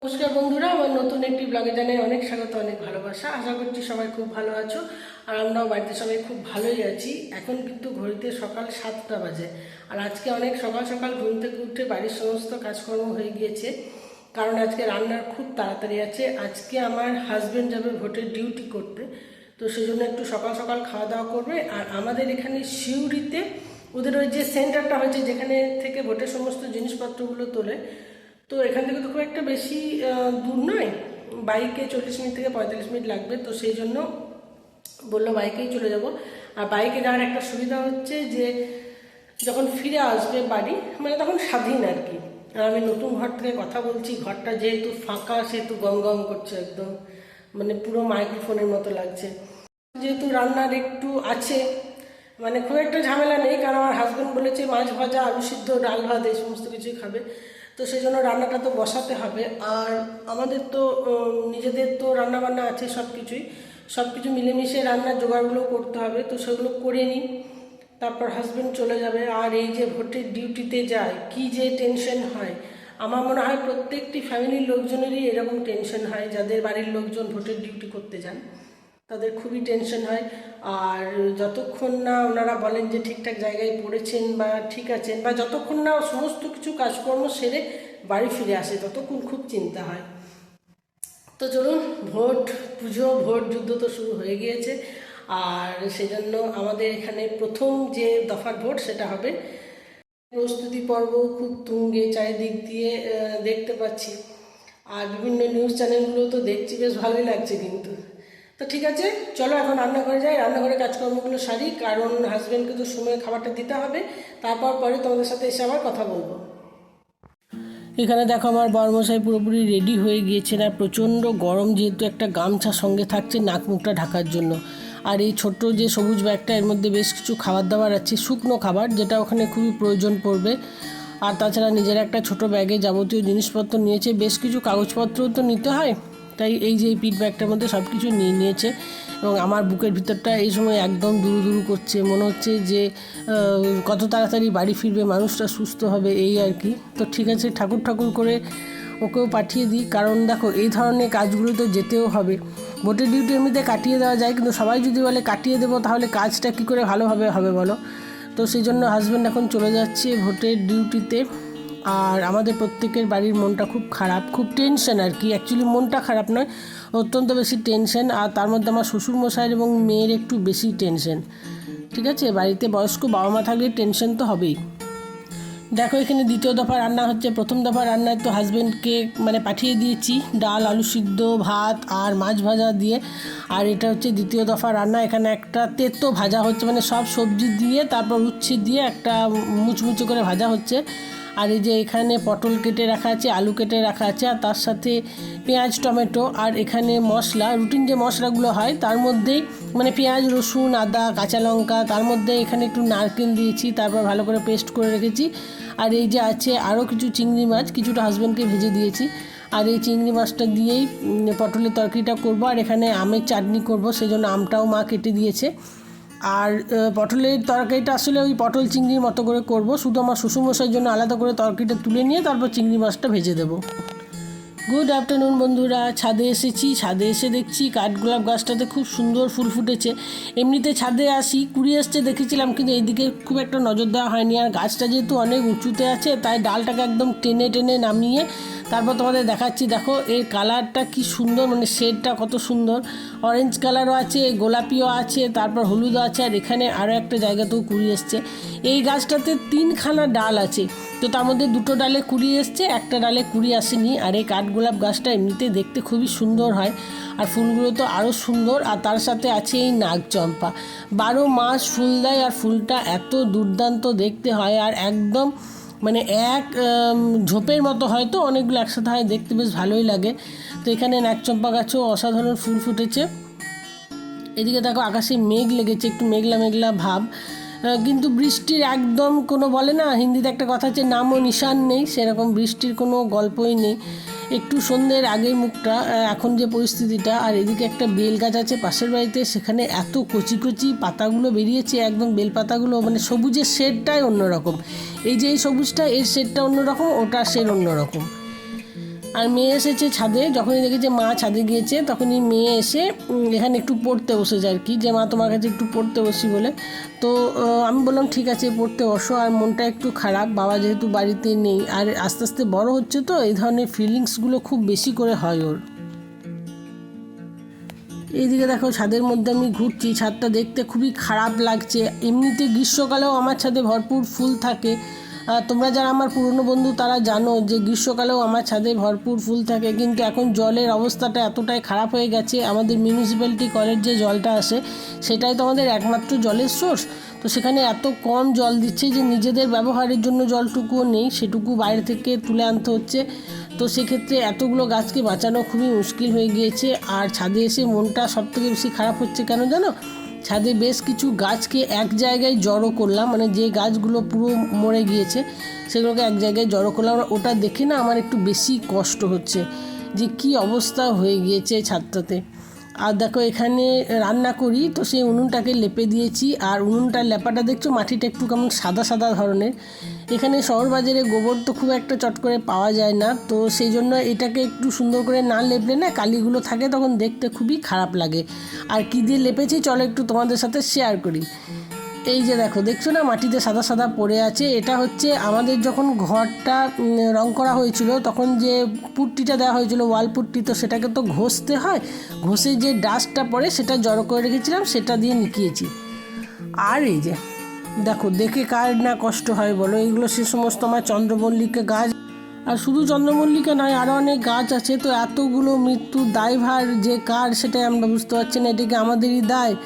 নমস্কার বন্ধুরা, আমার নতুন একটি ব্লগে জানাই অনেক স্বাগত, অনেক ভালোবাসা। আশা করছি সবাই খুব ভালো আছো আর আমরাও বাড়িতে সবাই খুব ভালোই আছি। এখন কিন্তু ঘড়িতে সকাল 7টা বাজে আর আজকে অনেক সকাল সকাল ঘুম থেকে উঠে বাড়ির সমস্ত কাজকর্ম হয়ে গিয়েছে, কারণ আজকে রান্নার খুব তাড়াতাড়ি আছে। আজকে আমার হাজব্যান্ড যাবে ভোটের ডিউটি করতে, তো সেই জন্য একটু সকাল সকাল খাওয়া দাওয়া করবে। আর আমাদের এখানে সিউড়িতে ওদের ওই যে সেন্টারটা হয়েছে যেখানে থেকে ভোটের সমস্ত জিনিসপত্রগুলো তোলে, তো এখান থেকে তো খুব একটা বেশি দূর নয়, বাইকে 40 মিনিট থেকে 45 মিনিট লাগবে। তো সেই জন্য বললো বাইকেই চলে যাব। আর বাইকে যাওয়ার একটা সুবিধা হচ্ছে যে যখন ফিরে আসবে বাড়ি, মানে তখন স্বাধীন আর কি। আর আমি নতুন ঘর থেকে কথা বলছি, ঘরটা যেহেতু ফাঁকা সেহেতু গম গম করছে একদম, মানে পুরো মাইক্রোফোনের মতো লাগছে। যেহেতু রান্নার একটু আছে, মানে খুব একটা ঝামেলা নেই, কারণ আমার হাজব্যান্ড বলেছে মাছ ভাজা, আলু সিদ্ধ, ডাল ভাত এই সমস্ত কিছুই খাবে, তো সেই জন্য রান্নাটা তো বসাতে হবে। আর আমাদের তো নিজেদের তো রান্নাবান্না আছে, সব কিছু মিলেমিশে রান্নার জোগাড়গুলো করতে হবে, তো সেগুলো করে নিই, তারপর হাজব্যান্ড চলে যাবে। আর এই যে ভোটের ডিউটিতে যায় কি যে টেনশন হয়, আমার মনে হয় প্রত্যেকটি ফ্যামিলির লোকজনেরই এরকম টেনশন হয়, যাদের বাড়ির লোকজন ভোটের ডিউটি করতে যান তাদের খুবই টেনশন হয়। আর যতক্ষণ না ওনারা বলেন যে ঠিকঠাক জায়গায় পড়েছেন বা ঠিক আছেন, বা যতক্ষণ না সমস্ত কিছু কাজকর্ম সেরে বাড়ি ফিরে আসে, ততক্ষণ খুব চিন্তা হয়। তো চলুন, ভোট পুজো, ভোট যুদ্ধ তো শুরু হয়ে গিয়েছে, আর সেজন্য আমাদের এখানে প্রথম যে দফার ভোট সেটা হবে। প্রস্তুতি পর্ব খুব তুঙ্গে, চারিদিক দিয়ে দেখতে পাচ্ছি, আর বিভিন্ন নিউজ চ্যানেলগুলো তো দেখছি, বেশ ভালোই লাগছে কিন্তু। তো ঠিক আছে, চলো এখন রান্নাঘরে যাই, রান্নাঘরে কাজকর্মগুলো সারি, কারণ হাজব্যান্ডকে তো সময় খাবারটা দিতে হবে, তারপর পরে তোমাদের সাথে এসে আবার কথা বলবো। এখানে দেখো আমার বরমশাই পুরোপুরি রেডি হয়ে গিয়েছেন, আর প্রচণ্ড গরম, যেহেতু একটা গামছা সঙ্গে থাকছে নাক মুখটা ঢাকার জন্য। আর এই ছোট্ট যে সবুজ ব্যাগটা, এর মধ্যে বেশ কিছু খাবার দাবার আছে, শুকনো খাবার, যেটা ওখানে খুবই প্রয়োজন পড়বে। আর তাছাড়া নিজের একটা ছোট ব্যাগে যাবতীয় জিনিসপত্র নিয়েছে, বেশ কিছু কাগজপত্রও তো নিতে হয়, তাই এই যে এই পিট ব্যাগটার মধ্যে সব কিছু নিয়ে নিয়েছে। এবং আমার বুকের ভিতরটা এই সময় একদম দুরু দুরু করছে, মনে হচ্ছে যে কত তাড়াতাড়ি বাড়ি ফিরবে, মানুষটা সুস্থ হবে, এই আর কি। তো ঠিক আছে, ঠাকুর ঠাকুর করে ওকেও পাঠিয়ে দিই, কারণ দেখো এই ধরনের কাজগুলো তো যেতেও হবে। ভোটের ডিউটি এমনিতে কাটিয়ে দেওয়া যায়, কিন্তু সবাই যদি বলে কাটিয়ে দেবো তাহলে কাজটা কী করে ভালোভাবে হবে বলো। তো সেই জন্য হাজব্যান্ড এখন চলে যাচ্ছে ভোটের ডিউটিতে। আর আমাদের প্রত্যেকের বাড়ির মনটা খুব খারাপ, খুব টেনশন আর কি। অ্যাকচুয়ালি মনটা খারাপ নয়, অত্যন্ত বেশি টেনশন। আর তার মধ্যে আমার শ্বশুরমশাইয়ের এবং মেয়ের একটু বেশি টেনশন। ঠিক আছে, বাড়িতে বয়স্ক বাবা মা থাকলে টেনশন তো হবেই। দেখো এখানে দ্বিতীয় দফা রান্না হচ্ছে। প্রথম দফা রান্নায় তো হাজব্যান্ডকে মানে পাঠিয়ে দিয়েছি ডাল, আলু সিদ্ধ, ভাত আর মাছ ভাজা দিয়ে। আর এটা হচ্ছে দ্বিতীয় দফা রান্না। এখানে একটা তেতো ভাজা হচ্ছে, মানে সব সবজি দিয়ে তারপর উচ্ছে দিয়ে একটা মুচমুচে করে ভাজা হচ্ছে। আর এই যে এখানে পটল কেটে রাখা আছে, আলু কেটে রাখা আছে, আর তার সাথে পেঁয়াজ, টমেটো, আর এখানে মশলা, রুটিন যে মশলাগুলো হয় তার মধ্যেই মানে পেঁয়াজ, রসুন, আদা, কাঁচা লঙ্কা, তার মধ্যে এখানে একটু নারকেল দিয়েছি, তারপর ভালো করে পেস্ট করে রেখেছি। আর এই যে আছে আরও কিছু চিংড়ি মাছ, কিছুটা হাজব্যান্ডকে ভেজে দিয়েছি। আর এই চিংড়ি মাছটা দিয়েই পটলের তরকারিটা করব। আর এখানে আমের চাটনি করব, সেজন্য আমটাও মা কেটে দিয়েছে। আর পটলের তরকারিটা আসলে ওই পটল চিংড়ির মতো করে করব, শুধু আমার শ্বশুরমশাইয়ের জন্য আলাদা করে তরকারিটা তুলে নিয়ে তারপর চিংড়ি মাছটা ভেজে দেবো। গুড আফটারনুন বন্ধুরা, ছাদে এসেছি। ছাদে এসে দেখছি কাঠগোলাপ গাছটাতে খুব সুন্দর ফুল ফুটেছে। এমনিতে ছাদে আসি, কুড়ি আসছে দেখেছিলাম, কিন্তু এইদিকে খুব একটা নজর দেওয়া হয়নি। আর গাছটা যেহেতু অনেক উঁচুতে আছে, তাই ডালটাকে একদম টেনে টেনে নামিয়ে তারপর তোমাদের দেখাচ্ছি। দেখো এর কালারটা কি সুন্দর, মানে শেডটা কত সুন্দর, অরেঞ্জ কালারও আছে, গোলাপিও আছে, তারপর হলুদও আছে। আর এখানে আরও একটা জায়গাতেও কুড়ি এসছে। এই গাছটাতে 3খানা ডাল আছে, তো তার মধ্যে 2টো ডালে কুড়ি এসছে, একটা ডালে কুড়ি আসেনি। আর এই কাঠগোলাপ গাছটা এমনিতে দেখতে খুবই সুন্দর হয়, আর ফুলগুলো তো আরও সুন্দর। আর তার সাথে আছে এই নাগচম্পা, 12 মাস ফুল দেয়, আর ফুলটা এত দুর্দান্ত দেখতে হয়, আর একদম মানে এক ঝোপের মতো হয়, তো অনেকগুলো একসাথে হয়, দেখতে বেশ ভালোই লাগে। তো এখানে নাগচম্পা গাছেও অসাধারণ ফুল ফুটেছে। এদিকে দেখো আকাশে মেঘ লেগেছে, একটু মেঘলা মেঘলা ভাব, কিন্তু বৃষ্টির একদম কোনো, বলে না হিন্দিতে একটা কথা আছে, নামও নিশান নেই, সেরকম বৃষ্টির কোনো গল্পই নেই। একটু সন্ধ্যের আগের মুখটা, এখন যে পরিস্থিতিটা। আর এদিকে একটা বেল গাছ আছে পাশের বাড়িতে, সেখানে এত কচি কচি পাতাগুলো বেরিয়েছে, একদম বেল পাতাগুলো, মানে সবুজের শেডটাই অন্যরকম। এই যে এই সবুজটা, এর শেডটা অন্যরকম, ওটার শেড অন্যরকম। আর মেয়ে এসেছে ছাদে, যখনই দেখেছে মা ছাদে গিয়েছে তখনই মেয়ে এসে এখানে একটু পড়তে বসেছে আর কি, যে মা তোমার কাছে একটু পড়তে বসি বলে। তো আমি বললাম ঠিক আছে পড়তে বসো। আর মনটা একটু খারাপ, বাবা যেহেতু বাড়িতে নেই, আর আস্তে আস্তে বড় হচ্ছে তো এই ধরনের ফিলিংসগুলো খুব বেশি করে হয় ওর। এইদিকে দেখো ছাদের মধ্যে আমি ঘুরছি, ছাদটা দেখতে খুবই খারাপ লাগছে। এমনিতে গ্রীষ্মকালেও আমার ছাদে ভরপুর ফুল থাকে, তোমরা যারা আমার পুরনো বন্ধু তারা জানো যে গ্রীষ্মকালেও আমার ছাদে ভরপুর ফুল থাকে। কিন্তু এখন জলের অবস্থাটা এতটাই খারাপ হয়ে গেছে, আমাদের মিউনিসিপ্যালিটি কলের যে জলটা আসে সেটাই তো আমাদের একমাত্র জলের সোর্স। তো সেখানে এত কম জল দিচ্ছে যে নিজেদের ব্যবহারের জন্য জলটুকুও নেই, সেটুকু বাইরে থেকে তুলে আনতে হচ্ছে। তো সেক্ষেত্রে এতগুলো গাছকে বাঁচানো খুবই মুশকিল হয়ে গিয়েছে। আর ছাদে এসে মনটা সবথেকে বেশি খারাপ হচ্ছে কেন জানো, ছাদে বেশ কিছু গাছকে এক জায়গায় জড়ো করলাম, মানে যে গাছগুলো পুরো মরে গিয়েছে সেগুলোকে এক জায়গায় জড়ো করলাম। ওটা দেখে না আমার একটু বেশি কষ্ট হচ্ছে যে কি অবস্থা হয়ে গিয়েছে ছাদটাতে। আর দেখো এখানে রান্না করি, তো সেই উনুনটাকে লেপে দিয়েছি। আর উনুনটার লেপাটা দেখছো মাটিটা একটু কেমন সাদা সাদা ধরনের। এখানে শহর বাজারে গোবর তো খুব একটা চট করে পাওয়া যায় না, তো সেই জন্য এটাকে একটু সুন্দর করে না লেপলে না কালিগুলো থাকে তখন দেখতে খুবই খারাপ লাগে। আর কী দিয়ে লেপেছি চলো একটু তোমাদের সাথে শেয়ার করি। এই যে দেখো দেখছো না মাটিতে সাদা সাদা পড়ে আছে, এটা হচ্ছে আমাদের যখন ঘরটা রং করা হয়েছিল তখন যে পুট্টিটা দেওয়া হয়েছিল ওয়াল পুট্টি, তো সেটাকে তো ঘষতে হয়, ঘষে যে ডাস্টটা পড়ে সেটা জড়ো করে রেখেছিলাম, সেটা দিয়ে নিকিয়েছি। আর এই যে দেখো দেখে কার না কষ্ট হয় বলো, এইগুলো সে সমস্ত আমার চন্দ্রমল্লিকা গাছ। আর শুধু চন্দ্রমল্লিকা নয় আরও অনেক গাছ আছে। তো এতগুলো মৃত্যুর দায়ভার যে কার সেটাই আমরা বুঝতে পারছি না, এটাকে আমাদেরই দায়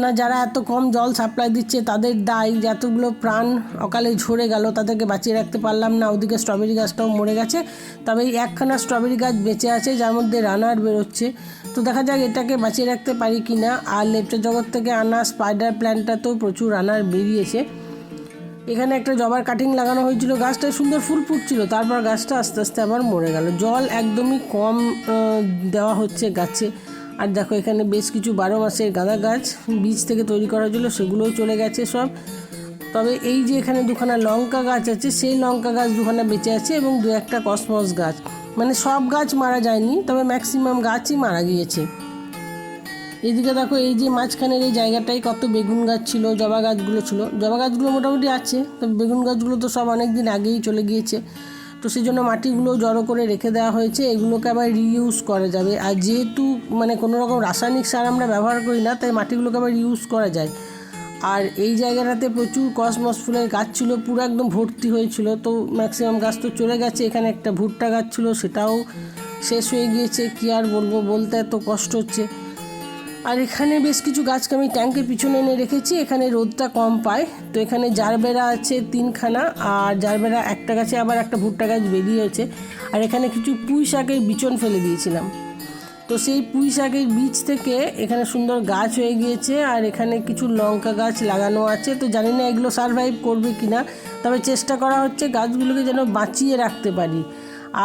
না যারা এত কম জল সাপ্লাই দিচ্ছে তাদের দায় যে এতগুলো প্রাণ অকালে ঝরে গেল, তাদেরকে বাঁচিয়ে রাখতে পারলাম না। ওদিকে স্ট্রবেরি গাছটাও মরে গেছে, তবে এই একখানা স্ট্রবেরি গাছ বেঁচে আছে যার মধ্যে রানার বেরোচ্ছে। তো দেখা যাক এটাকে বাঁচিয়ে রাখতে পারি কি না। আর লেপচা জগৎ থেকে আনা স্পাইডার প্ল্যান্টটাতেও প্রচুর রানার বেরিয়েছে। এখানে একটা জবার কাটিং লাগানো হয়েছিল, গাছটায় সুন্দর ফুল ফুটছিল, তারপর গাছটা আস্তে আস্তে আবার মরে গেল। জল একদমই কম দেওয়া হচ্ছে গাছে। আর দেখো এখানে বেশ কিছু 12 মাসের গাঁদা গাছ বীজ থেকে তৈরি করা হয়েছিল, সেগুলোও চলে গেছে সব। তবে এই যে এখানে দুখানা লঙ্কা গাছ আছে, সেই লঙ্কা গাছ দুখানা বেঁচে আছে এবং দু একটা কসমস গাছ, মানে সব গাছ মারা যায়নি, তবে ম্যাক্সিমাম গাছই মারা গিয়েছে। এদিকে দেখো এই যে মাঝখানের এই জায়গাটায় কত বেগুন গাছ ছিল, জবা গাছগুলো ছিল, জবা গাছগুলো মোটামুটি আছে, তবে বেগুন গাছগুলো তো সব অনেক দিন আগেই চলে গিয়েছে। তো সেই জন্য মাটিগুলো জড়ো করে রেখে দেওয়া হয়েছে, এগুলোকে আবার রিইউজ করা যাবে। আর যেহেতু মানে কোনো রকম রাসায়নিক সার আমরা ব্যবহার করি না, তাই মাটিগুলোকে আবার ইউজ করা যায়। আর এই জায়গাটাতে প্রচুর কসমস ফুলের গাছ ছিল, পুরো একদম ভর্তি হয়েছিল। তো ম্যাক্সিমাম গাছ তো চলে গেছে, এখানে একটা ভুট্টা গাছ ছিল সেটাও শেষ হয়ে গিয়েছে। কী আর বলবো, বলতে এত কষ্ট হচ্ছে। আর এখানে বেশ কিছু গাছকে আমি ট্যাঙ্কের পিছনে এনে রেখেছি, এখানে রোদটা কম পায়। তো এখানে জারবেরা আছে 3খানা, আর জারবেরা একটা গাছে আবার একটা ভুট্টা গাছ বেরিয়েছে। আর এখানে কিছু পুঁই শাকের বিচন ফেলে দিয়েছিলাম, তো সেই পুঁই শাকের বীজ থেকে এখানে সুন্দর গাছ হয়ে গিয়েছে। আর এখানে কিছু লঙ্কা গাছ লাগানো আছে, তো জানি না এগুলো সারভাইভ করবে কি না, তবে চেষ্টা করা হচ্ছে গাছগুলোকে যেন বাঁচিয়ে রাখতে পারি।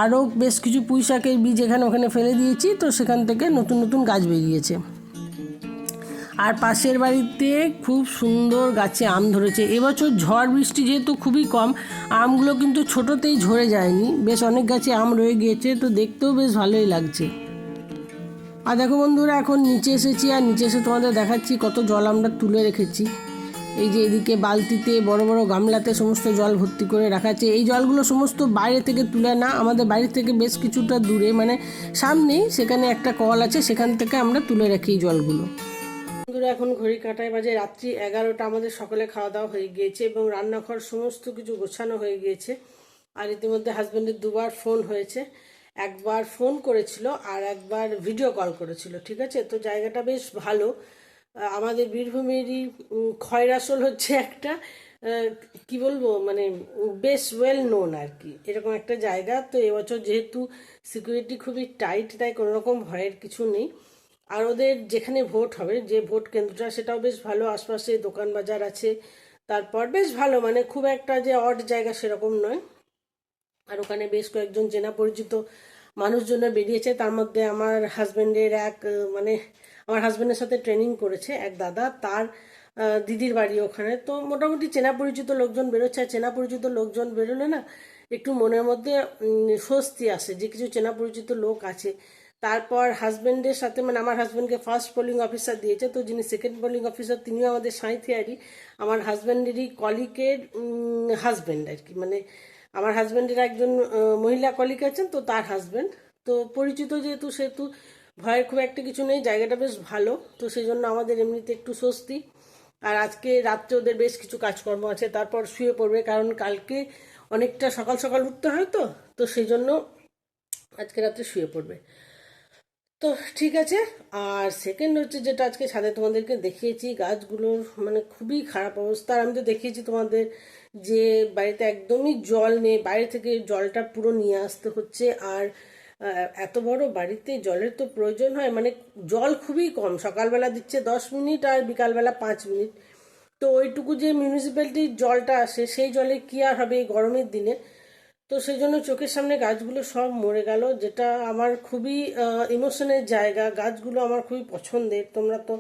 আরও বেশ কিছু পুঁই শাকের বীজ এখানে ওখানে ফেলে দিয়েছি, তো সেখান থেকে নতুন নতুন গাছ বেরিয়েছে। আর পাশের বাড়িতে খুব সুন্দর গাছে আম ধরেছে। এবছর ঝড় বৃষ্টি যেহেতু খুবই কম, আমগুলো কিন্তু ছোটোতেই ঝরে যায়নি, বেশ অনেক গাছে আম রয়ে গিয়েছে, তো দেখতেও বেশ ভালোই লাগছে। আর দেখো বন্ধুরা এখন নিচে এসেছি, আর নিচে এসে তোমাদের দেখাচ্ছি কত জল আমরা তুলে রেখেছি। এই যে এদিকে বালতিতে বড় বড় গামলাতে সমস্ত জল ভর্তি করে রাখা আছে। এই জলগুলো সমস্ত বাইরে থেকে তুলে না, আমাদের বাড়ি থেকে বেশ কিছুটা দূরে, মানে সামনেই সেখানে একটা কল আছে, সেখান থেকে আমরা তুলে রাখি এই জলগুলো। বন্ধুরা এখন ঘড়ি কাঁটায় বাজে রাত্রি 11টা, আমাদের সকলে খাওয়া দাওয়া হয়ে গিয়েছে এবং রান্নাঘর সমস্ত কিছু গোছানো হয়ে গিয়েছে। আর ইতিমধ্যে হাজব্যান্ডের দুবার ফোন হয়েছে, একবার ফোন করেছিল আর একবার ভিডিও কল করেছিল, ঠিক আছে। তো জায়গাটা বেশ ভালো, আমাদের বীরভূমেরই খয়রাসোল হচ্ছে একটা কি বলবো মানে বেশ ওয়েল নোন আর কি, এরকম একটা জায়গা। তো এবছর যেহেতু সিকিউরিটি খুবই টাইট, তাই কোনো রকম ভয়ের কিছু নেই। আর ওদের যেখানে ভোট হবে, যে ভোট কেন্দ্রটা, সেটাও বেশ ভালো, আশপাশে দোকান বাজার আছে, তারপর বেশ ভালো, মানে খুব একটা যে অড জায়গা সেরকম নয়। আর ওখানে বেশ কয়েকজন চেনা পরিচিত মানুষজনের বেরিয়েছে, তার মধ্যে আমার হাজব্যান্ডের এক মানে আমার হাজব্যান্ডের সাথে ট্রেনিং করেছে এক দাদা, তার দিদির বাড়ি ওখানে। তো মোটামুটি চেনা পরিচিত লোকজন বেরোচ্ছে। আর চেনা পরিচিত লোকজন বেরোলে না একটু মনের মধ্যে স্বস্তি আসে যে কিছু চেনা পরিচিত লোক আছে। তারপর হাজব্যান্ডের সাথে, মানে আমার হাজব্যান্ডকে ফার্স্ট পোলিং অফিসার দিয়েছে, তো যিনি সেকেন্ড পোলিং অফিসার তিনিও আমাদের সাঁইথিয়ারই, আমার হাজব্যান্ডেরই কলিগের হাজব্যান্ড আর কি। মানে আমার হাজব্যান্ডের একজন মহিলা কলিগ আছেন, তো তার হাজব্যান্ড। তো পরিচিত যেহেতু, সেহেতু ভয়ের খুব একটা কিছু নেই, জায়গাটা বেশ ভালো। তো সেই জন্য আমাদের এমনিতে একটু স্বস্তি। আর আজকে রাত্রে ওদের বেশ কিছু কাজকর্ম আছে, তারপর শুয়ে পড়বে, কারণ কালকে অনেকটা সকাল সকাল উঠতে হয়। তো তো সেই জন্য আজকে রাত্রে শুয়ে পড়বে। তো ঠিক আছে। আর সেকেন্ড হচ্ছে যেটা আজকে ছাদে তোমাদেরকে দেখিয়েছি, গাছগুলোর মানে খুবই খারাপ অবস্থা। আর আমি তো দেখিয়েছি তোমাদের যে বাড়িতে একদমই জল নেই, বাইরে থেকে জলটা পুরো নিয়ে আসতে হচ্ছে। আর এত বড় বাড়িতে জলের তো প্রয়োজন হয়, মানে জল খুবই কম, সকালবেলা দিচ্ছে 10 মিনিট আর বিকালবেলা 5 মিনিট। তো ওইটুকু যে মিউনিসিপ্যালিটির জলটা আসে সেই জলে কি আর হবে এই গরমের দিনে। তো সেই জন্য চোখের সামনে গাছগুলো সব মরে গেল, যেটা আমার খুবই ইমোশনের জায়গা। গাছগুলো আমার খুবই পছন্দের, তোমরা তো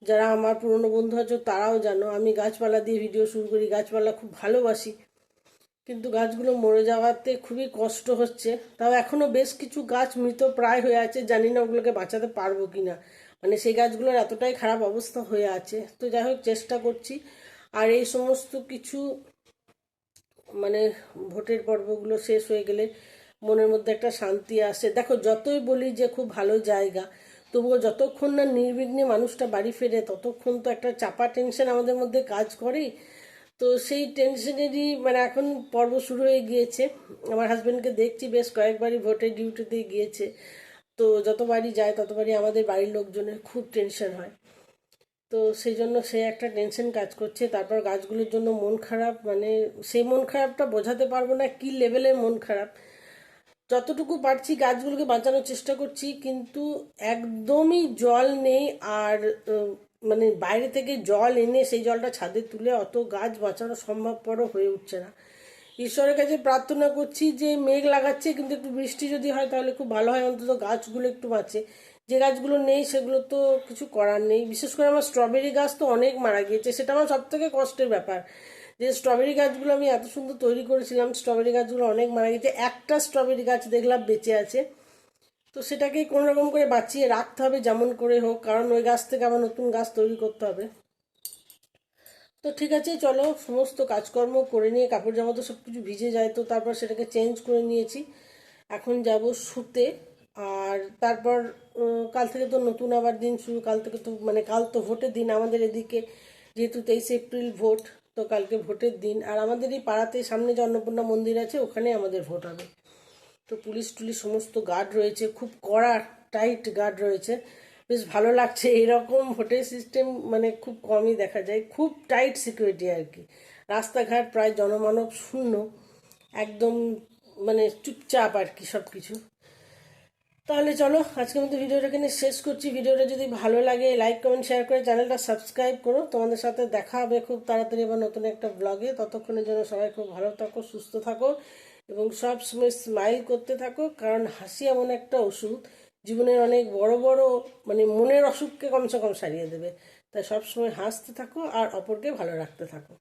যারা আমার পুরনো বন্ধু আছো তারাও জানো আমি গাছপালা দিয়ে ভিডিও শুরু করি, গাছপালা খুব ভালোবাসি। কিন্তু গাছগুলো মরে যাওয়াতে খুবই কষ্ট হচ্ছে। তাও এখনো বেশ কিছু গাছ মৃত প্রায় হয়ে আছে, জানি না ওগুলোকে বাঁচাতে পারবো কিনা। মানে সেই গাছগুলোর এতটাই খারাপ অবস্থা হয়ে আছে। তো যাই হোক, চেষ্টা করছি। আর এই সমস্ত কিছু মানে ভোটের পর্বগুলো শেষ হয়ে গেলে মনের মধ্যে একটা শান্তি আসে। দেখো, যতই বলি যে খুব ভালো জায়গা, তবুও যতক্ষণ না নির্বিঘ্নে মানুষটা বাড়ি ফেরে ততক্ষণ তো একটা চাপা টেনশন আমাদের মধ্যে কাজ করেই। তো সেই টেনশনেরই মানে এখন পর্ব শুরু হয়ে গিয়েছে। আমার হাজব্যান্ডকে দেখছি বেশ কয়েকবারই ভোটের ডিউটিতে গিয়েছে। তো যতবারই যায় ততবারই আমাদের বাড়ির লোকজনের খুব টেনশন হয়। তো সেই জন্য সে একটা টেনশন কাজ করছে। তারপর গাছগুলোর জন্য মন খারাপ, মানে সেই মন খারাপটা বোঝাতে পারবো না কি লেভেলের মন খারাপ। যতটুকু পারছি গাছগুলোকে বাঁচানোর চেষ্টা করছি, কিন্তু একদমই জল নেই। আর মানে বাইরে থেকে জল এনে সেই জলটা ছাদে তুলে অত গাছ বাঁচানো সম্ভবপর হয়ে উঠছে না। ঈশ্বরের কাছে প্রার্থনা করছি যে মেঘ লাগাচ্ছে, কিন্তু একটু বৃষ্টি যদি হয় তাহলে খুব ভালো হয়, অন্তত গাছগুলো একটু বাঁচে। যে গাছগুলো নেই সেগুলো তো কিছু করার নেই। বিশেষ করে আমার স্ট্রবেরি গাছ তো অনেক মারা গিয়েছে, সেটা আমার সব থেকে কষ্টের ব্যাপার। যে স্ট্রবেরি গাছগুলো আমি এত সুন্দর তৈরি করেছিলাম, স্ট্রবেরি গাছগুলো অনেক মারা গেছে। একটা স্ট্রবেরি গাছ দেখলাম বেঁচে আছে। তো সেটাকে কোনো রকম করে বাঁচিয়ে রাখতে হবে যেমন করে হোক, কারণ ওই গাছ থেকে আবার নতুন গাছ তৈরি করতে হবে। তো ঠিক আছে, চলো সমস্ত কাজকর্ম করে নিয়ে, কাপড় জামা তো সব কিছু ভিজে যায়, তো তারপর সেটাকে চেঞ্জ করে নিয়েছি। এখন যাব শুতে। আর তারপর কাল থেকে তো নতুন আবার দিন শুরু। কাল থেকে তো মানে কাল তো ভোটের দিন আমাদের এদিকে, যেহেতু 23 এপ্রিল ভোট। তো কালকে ভোটের দিন। আর আমাদের এই পাড়াতে সামনে যে অন্নপূর্ণা মন্দির আছে ওখানে আমাদের ভোট হবে। তো পুলিশ টুলিশ সমস্ত গার্ড রয়েছে, খুব কড়া টাইট গার্ড রয়েছে। বেশ ভালো লাগছে, এরকম ভোটের সিস্টেম মানে খুব কমই দেখা যায়, খুব টাইট সিকিউরিটি আর কি। রাস্তাঘাট প্রায় জনমানব শূন্য, একদম মানে চুপচাপ আর কি সব কিছু। তাহলে চলো আজকের মতো ভিডিওটা এখানে শেষ করছি। ভিডিওটা যদি ভালো লাগে লাইক কমেন্ট শেয়ার করে চ্যানেলটা সাবস্ক্রাইব করো। তোমাদের সাথে দেখা হবে খুব তাড়াতাড়ি আবার নতুন একটা ব্লগে। ততক্ষণের জন্য সবাই খুব ভালো থাকো, সুস্থ থাকো এবং সব সময় স্মাইল করতে থাকো, কারণ হাসি এমন একটা ওষুধ জীবনের অনেক বড় বড় মানে মনের অসুখকে কমসে কম সারিয়ে দেবে। তাই সবসময় হাসতে থাকো আর অপরকে ভালো রাখতে থাকো।